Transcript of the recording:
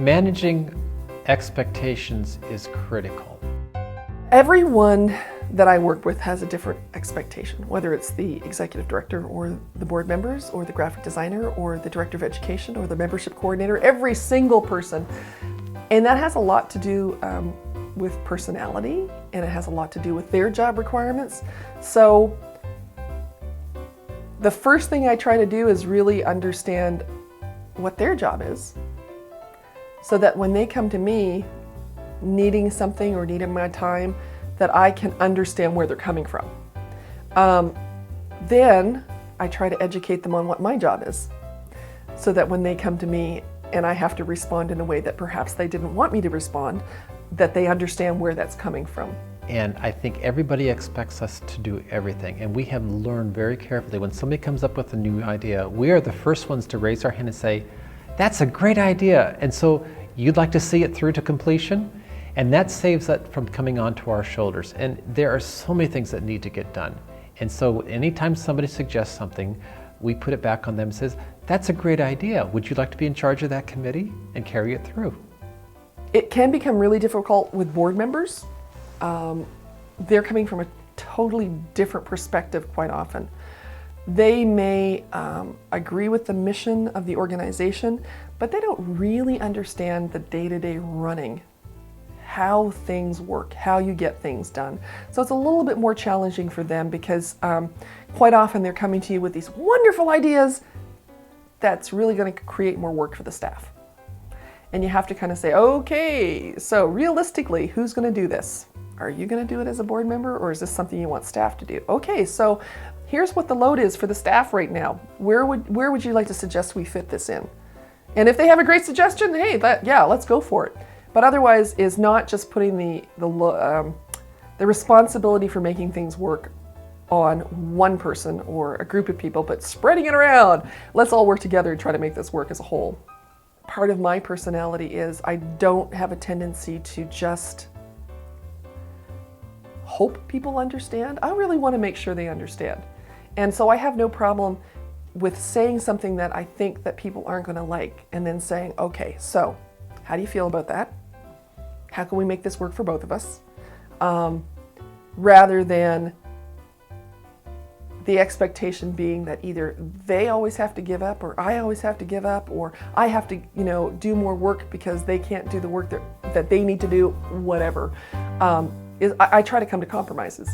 Managing expectations is critical. Everyone that I work with has a different expectation, whether it's the executive director or the board members or the graphic designer or the director of education or the membership coordinator, every single person. And that has a lot to do with personality, and it has a lot to do with their job requirements. So the first thing I try to do is really understand what their job is, so that when they come to me needing something or needing my time, that I can understand where they're coming from. Then I try to educate them on what my job is, so that when they come to me and I have to respond in a way that perhaps they didn't want me to respond, that they understand where that's coming from. And I think everybody expects us to do everything, and we have learned very carefully when somebody comes up with a new idea, we are the first ones to raise our hand and say, that's a great idea, and so you'd like to see it through to completion? And that saves that from coming onto our shoulders. And there are so many things that need to get done. And so anytime somebody suggests something, we put it back on them and says, that's a great idea. Would you like to be in charge of that committee and carry it through? It can become really difficult with board members. They're coming from a totally different perspective quite often. They may agree with the mission of the organization, but they don't really understand the day-to-day running, how things work, how you get things done. So it's a little bit more challenging for them because quite often they're coming to you with these wonderful ideas that's really going to create more work for the staff. And you have to kind of say, okay, so realistically, who's going to do this? Are you going to do it as a board member, or is this something you want staff to do? Okay, so here's what the load is for the staff right now. Where would you like to suggest we fit this in? And if they have a great suggestion, hey, yeah, let's go for it. But otherwise is not just putting the responsibility for making things work on one person or a group of people, but spreading it around. Let's all work together and try to make this work as a whole. Part of my personality is I don't have a tendency to just hope people understand. I really want to make sure they understand. And so I have no problem with saying something that I think that people aren't going to like, and then saying, okay, so how do you feel about that? How can we make this work for both of us? Rather than the expectation being that either they always have to give up, or I always have to give up, or I have to, do more work because they can't do the work that they need to do, whatever. I try to come to compromises.